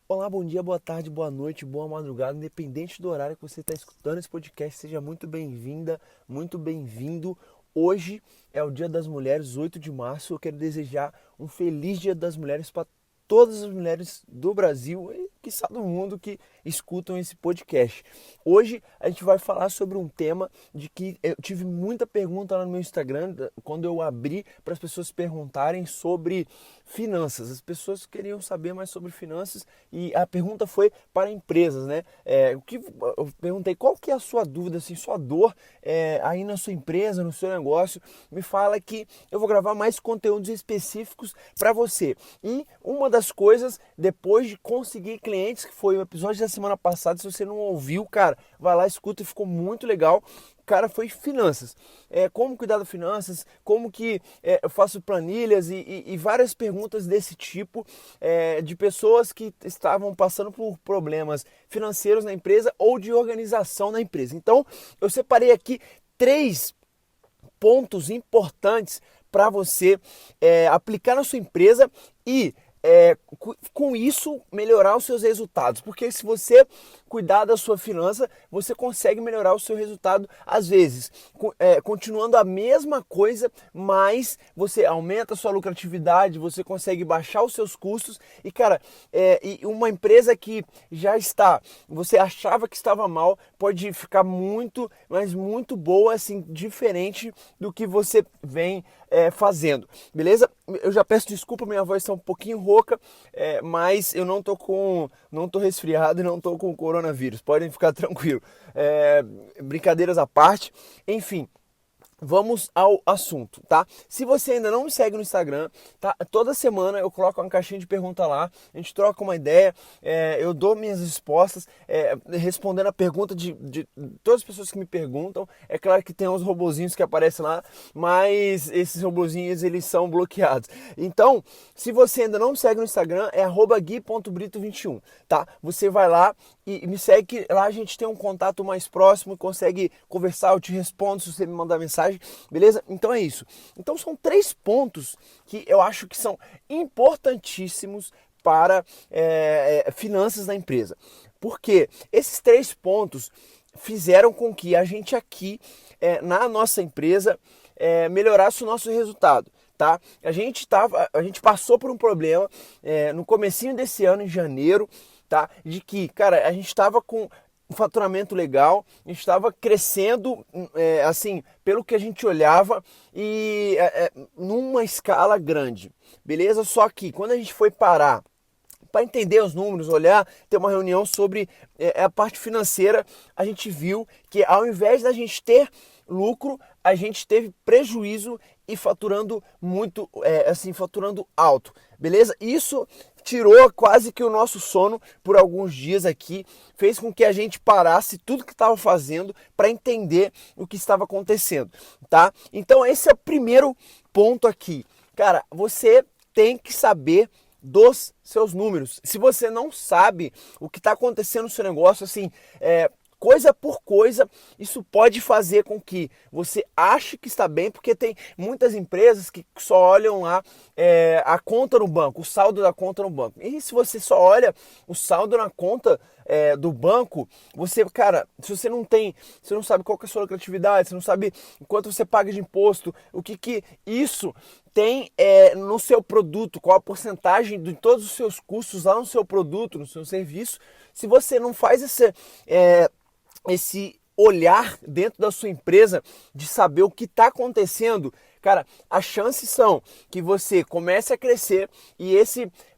Olá, bom dia, boa tarde, boa noite, boa madrugada, independente do horário que você está escutando esse podcast, seja muito bem-vinda, muito bem-vindo. Hoje é o Dia das Mulheres, 8 de março. Eu quero desejar um feliz Dia das Mulheres para todas as mulheres do Brasil e, quiçá, do mundo que escutam esse podcast. Hoje a gente vai falar sobre um tema de que eu tive muita pergunta lá no meu Instagram, quando eu abri para as pessoas perguntarem sobre finanças. As pessoas queriam saber mais sobre finanças e a pergunta foi para empresas, né? Eu perguntei qual que é a sua dúvida, assim, sua dor aí na sua empresa, no seu negócio. Me fala que eu vou gravar mais conteúdos específicos para você. E uma das coisas, depois de conseguir clientes, que foi o episódio da semana passada, se você não ouviu, cara, vai lá, escuta, ficou muito legal. Cara, foi finanças. Como cuidar das finanças, como que eu faço planilhas e várias perguntas desse tipo, de pessoas que estavam passando por problemas financeiros na empresa ou de organização na empresa. Então, eu separei aqui três pontos importantes para você aplicar na sua empresa e com isso melhorar os seus resultados, porque se você cuidar da sua finança, você consegue melhorar o seu resultado às vezes, continuando a mesma coisa, mas você aumenta a sua lucratividade, você consegue baixar os seus custos e, cara, e uma empresa que já está, você achava que estava mal, pode ficar muito, mas muito boa, assim, diferente do que você vem fazendo, beleza? Eu já peço desculpa, minha voz está um pouquinho rouca, mas eu não tô resfriado e não tô com coronavírus, podem ficar tranquilo. Brincadeiras à parte, enfim. Vamos ao assunto, tá? Se você ainda não me segue no Instagram, tá? Toda semana eu coloco uma caixinha de pergunta lá, a gente troca uma ideia, eu dou minhas respostas, respondendo a pergunta de todas as pessoas que me perguntam. É claro que tem uns robozinhos que aparecem lá, mas esses robozinhos eles são bloqueados. Então, se você ainda não me segue no Instagram, é @gui.brito21, tá? Você vai lá e me segue, que lá a gente tem um contato mais próximo, consegue conversar, eu te respondo se você me mandar mensagem, beleza? Então é isso. Então são três pontos que eu acho que são importantíssimos para finanças da empresa. Porque esses três pontos fizeram com que a gente aqui, na nossa empresa, melhorasse o nosso resultado. Tá? A gente passou por um problema no comecinho desse ano, em janeiro, tá? De que, cara, a gente estava com um faturamento legal, a gente estava crescendo, assim, pelo que a gente olhava e numa escala grande, beleza? Só que quando a gente foi parar para entender os números, olhar, ter uma reunião sobre a parte financeira, a gente viu que ao invés da gente ter lucro, a gente teve prejuízo e faturando muito, assim, faturando alto, beleza? Isso tirou quase que o nosso sono por alguns dias aqui, fez com que a gente parasse tudo que estava fazendo para entender o que estava acontecendo, tá? Então esse é o primeiro ponto aqui. Cara, você tem que saber dos seus números. Se você não sabe o que está acontecendo no seu negócio, assim, coisa por coisa, isso pode fazer com que você ache que está bem, porque tem muitas empresas que só olham lá a conta no banco, o saldo da conta no banco. E se você só olha o saldo na conta do banco, você, cara, se você não tem, você não sabe qual que é a sua lucratividade, você não sabe quanto você paga de imposto, o que isso tem no seu produto, qual a porcentagem de todos os seus custos lá no seu produto, no seu serviço. Se você não faz esse olhar dentro da sua empresa de saber o que está acontecendo, cara, as chances são que você comece a crescer e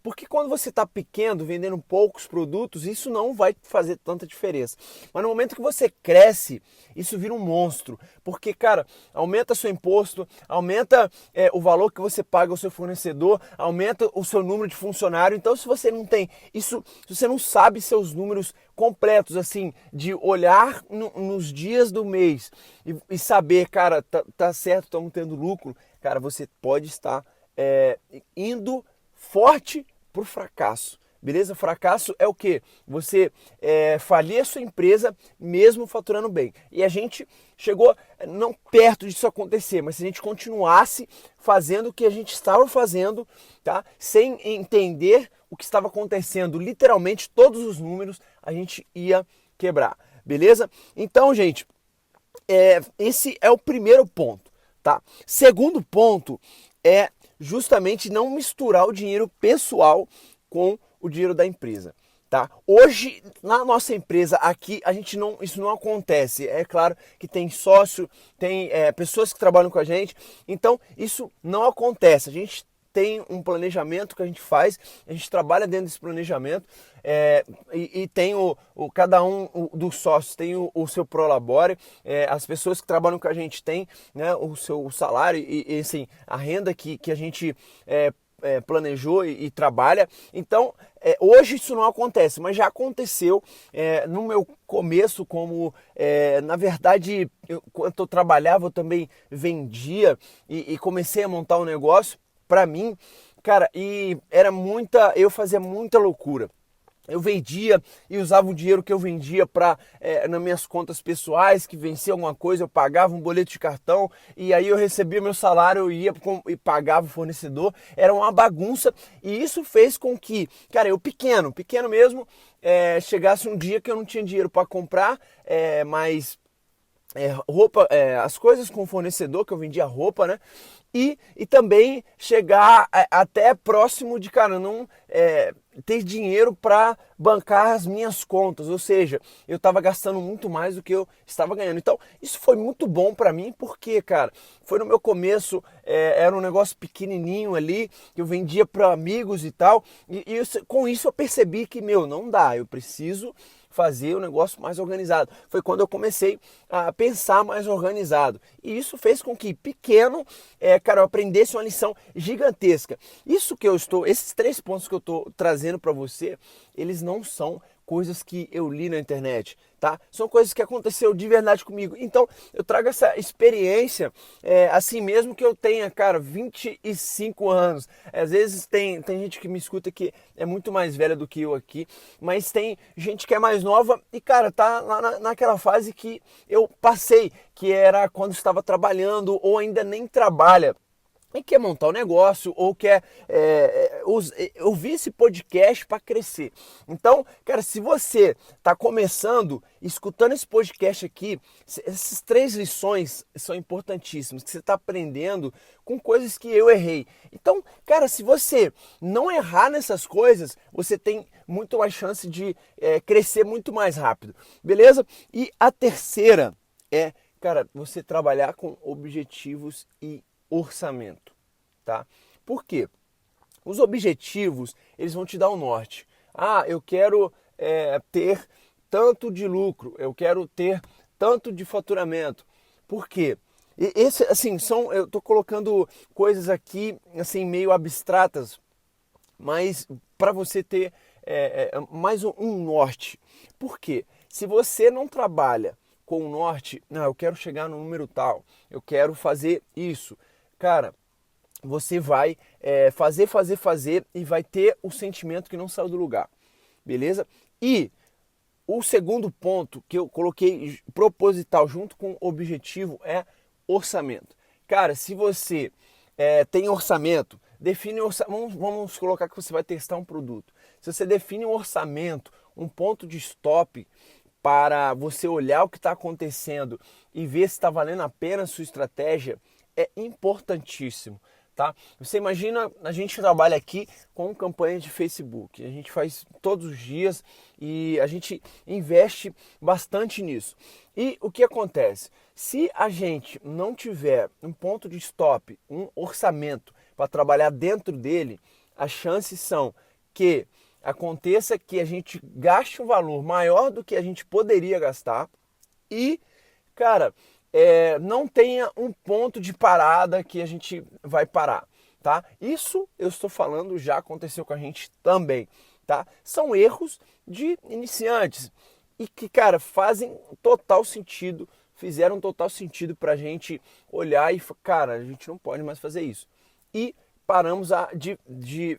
porque quando você está pequeno, vendendo poucos produtos, isso não vai fazer tanta diferença. Mas no momento que você cresce, isso vira um monstro. Porque, cara, aumenta seu imposto, aumenta o valor que você paga ao seu fornecedor, aumenta o seu número de funcionário. Então, se você não tem isso, se você não sabe seus números completos, assim, de olhar nos dias do mês e saber, cara, tá certo, estamos tendo lucro, cara, você pode estar indo forte pro fracasso, beleza? Fracasso é o quê? Você falir a sua empresa mesmo faturando bem. E a gente chegou não perto disso acontecer, mas se a gente continuasse fazendo o que a gente estava fazendo, tá? Sem entender o que estava acontecendo, literalmente todos os números, a gente ia quebrar, beleza? Então, gente, esse é o primeiro ponto, tá? Segundo ponto é justamente não misturar o dinheiro pessoal com o dinheiro da empresa. Tá? Hoje, na nossa empresa aqui, isso não acontece. É claro que tem sócio, tem pessoas que trabalham com a gente, então isso não acontece. A gente tem um planejamento que a gente faz, a gente trabalha dentro desse planejamento e tem cada um dos sócios tem o seu prolabore, as pessoas que trabalham com a gente têm, né, o seu salário e assim, a renda que a gente planejou e trabalha. Então, hoje isso não acontece, mas já aconteceu no meu começo, como na verdade, quando eu trabalhava, eu também vendia e comecei a montar um negócio para mim, cara, e eu fazia muita loucura. Eu vendia e usava o dinheiro que eu vendia para nas minhas contas pessoais, que vencia alguma coisa, eu pagava um boleto de cartão e aí eu recebia meu salário, eu ia e pagava o fornecedor. Era uma bagunça e isso fez com que, cara, eu pequeno mesmo, chegasse um dia que eu não tinha dinheiro para comprar mais roupa, as coisas com o fornecedor, que eu vendia roupa, né? E também chegar até próximo de, cara, não ter dinheiro para bancar as minhas contas, ou seja, eu estava gastando muito mais do que eu estava ganhando. Então, isso foi muito bom para mim, porque, cara, foi no meu começo, era um negócio pequenininho ali, que eu vendia para amigos e tal, com isso eu percebi que, não dá, eu preciso fazer o negócio mais organizado. Foi quando eu comecei a pensar mais organizado. E isso fez com que pequeno, cara, eu aprendesse uma lição gigantesca. Esses 3 pontos que eu estou trazendo para você, eles não são coisas que eu li na internet, tá? São coisas que aconteceu de verdade comigo. Então, eu trago essa experiência, assim mesmo que eu tenha, cara, 25 anos. Às vezes tem gente que me escuta que é muito mais velha do que eu aqui, mas tem gente que é mais nova e, cara, tá lá naquela fase que eu passei, que era quando estava trabalhando ou ainda nem trabalha e quer montar um negócio ou quer ouvir esse podcast para crescer. Então, cara, se você está começando, escutando esse podcast aqui, essas 3 lições são importantíssimas, que você está aprendendo com coisas que eu errei. Então, cara, se você não errar nessas coisas, você tem muito mais chance de crescer muito mais rápido, beleza? E a terceira cara, você trabalhar com objetivos e orçamento, tá? Por quê? Os objetivos, eles vão te dar o norte. Eu quero ter tanto de lucro, eu quero ter tanto de faturamento. Por quê? Assim, eu tô colocando coisas aqui, assim, meio abstratas, mas para você ter mais um norte. Por quê? Se você não trabalha com o norte, eu quero chegar no número tal, eu quero fazer isso, cara, você vai fazer e vai ter o sentimento que não saiu do lugar, beleza? E o segundo ponto que eu coloquei proposital junto com objetivo é orçamento. Cara, se você tem orçamento, define orçamento, vamos colocar que você vai testar um produto. Se você define um orçamento, um ponto de stop para você olhar o que está acontecendo e ver se está valendo a pena a sua estratégia, é importantíssimo. Tá? Você imagina, a gente trabalha aqui com campanha de Facebook, a gente faz todos os dias e a gente investe bastante nisso. E o que acontece? Se a gente não tiver um ponto de stop, um orçamento para trabalhar dentro dele, as chances são que aconteça que a gente gaste um valor maior do que a gente poderia gastar e, cara, não tenha um ponto de parada que a gente vai parar, tá? Isso eu estou falando já aconteceu com a gente também, tá? São erros de iniciantes e que, cara, fizeram total sentido pra gente olhar e, cara, a gente não pode mais fazer isso. E paramos de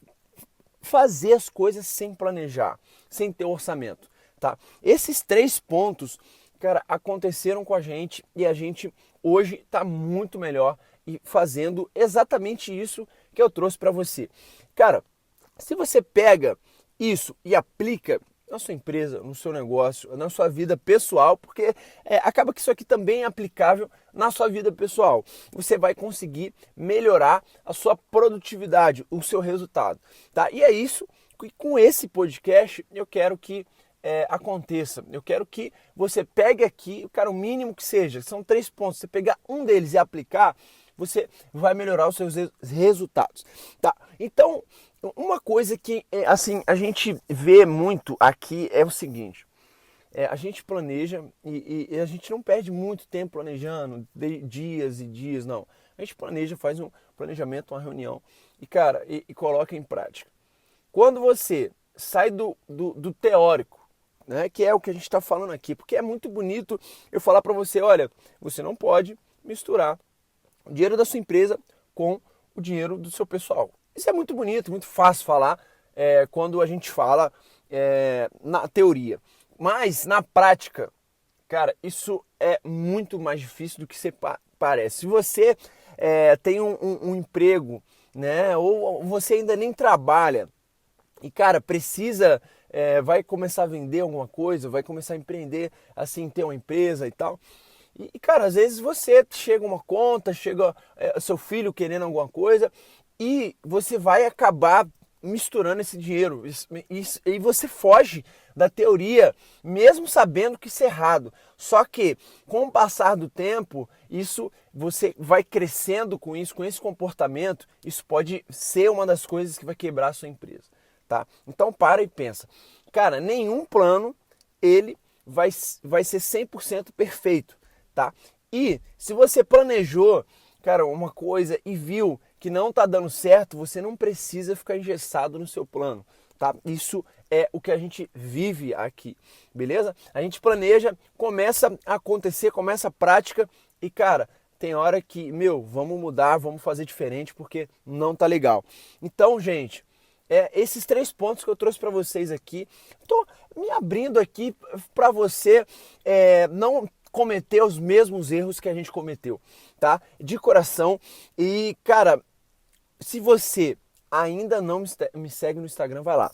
fazer as coisas sem planejar, sem ter orçamento, tá? Esses 3 pontos, cara, aconteceram com a gente e a gente hoje está muito melhor e fazendo exatamente isso que eu trouxe para você. Cara, se você pega isso e aplica na sua empresa, no seu negócio, na sua vida pessoal, porque acaba que isso aqui também é aplicável na sua vida pessoal. Você vai conseguir melhorar a sua produtividade, o seu resultado, tá? E é isso que com esse podcast eu quero que aconteça. Eu quero que você pegue aqui, cara, o mínimo que seja, são 3 pontos. Você pegar um deles e aplicar, você vai melhorar os seus resultados, tá? Então, uma coisa que assim a gente vê muito aqui é o seguinte: a gente planeja e a gente não perde muito tempo planejando, dias e dias, não. A gente planeja, faz um planejamento, uma reunião e, cara, e coloca em prática. Quando você sai do teórico, né, que é o que a gente está falando aqui, porque é muito bonito eu falar para você, olha, você não pode misturar o dinheiro da sua empresa com o dinheiro do seu pessoal. Isso é muito bonito, muito fácil falar quando a gente fala na teoria. Mas na prática, cara, isso é muito mais difícil do que você parece. Se você tem um emprego, né, ou você ainda nem trabalha e, cara, precisa, vai começar a vender alguma coisa, vai começar a empreender, assim, ter uma empresa e tal. E, cara, às vezes você chega uma conta, chega seu filho querendo alguma coisa e você vai acabar misturando esse dinheiro e você foge da teoria, mesmo sabendo que isso é errado. Só que com o passar do tempo, isso você vai crescendo com isso, com esse comportamento, isso pode ser uma das coisas que vai quebrar a sua empresa, tá? Então para e pensa. Cara, nenhum plano ele vai ser 100% perfeito, tá? E se você planejou, cara, uma coisa e viu que não tá dando certo, você não precisa ficar engessado no seu plano, tá? Isso é o que a gente vive aqui, beleza? A gente planeja, começa a acontecer, começa a prática e, cara, tem hora que, vamos mudar, vamos fazer diferente porque não tá legal. Então, gente, esses 3 pontos que eu trouxe para vocês aqui, tô me abrindo aqui para você não cometer os mesmos erros que a gente cometeu, tá? De coração. E, cara, se você ainda não me segue no Instagram, vai lá,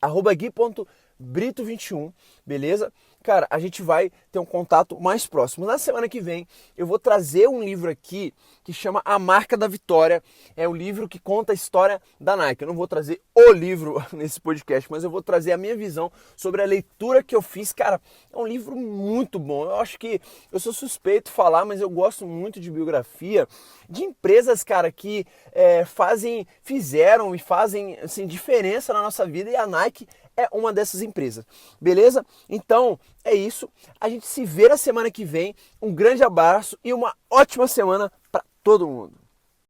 @gui.brito21, beleza? Cara, a gente vai ter um contato mais próximo. Na semana que vem, eu vou trazer um livro aqui que chama A Marca da Vitória. É o livro que conta a história da Nike. Eu não vou trazer o livro nesse podcast, mas eu vou trazer a minha visão sobre a leitura que eu fiz. Cara, é um livro muito bom. Eu acho que eu sou suspeito de falar, mas eu gosto muito de biografia de empresas, cara, que fizeram e fazem assim, diferença na nossa vida, e a Nike é uma dessas empresas, beleza? Então, é isso. A gente se vê na semana que vem. Um grande abraço e uma ótima semana para todo mundo.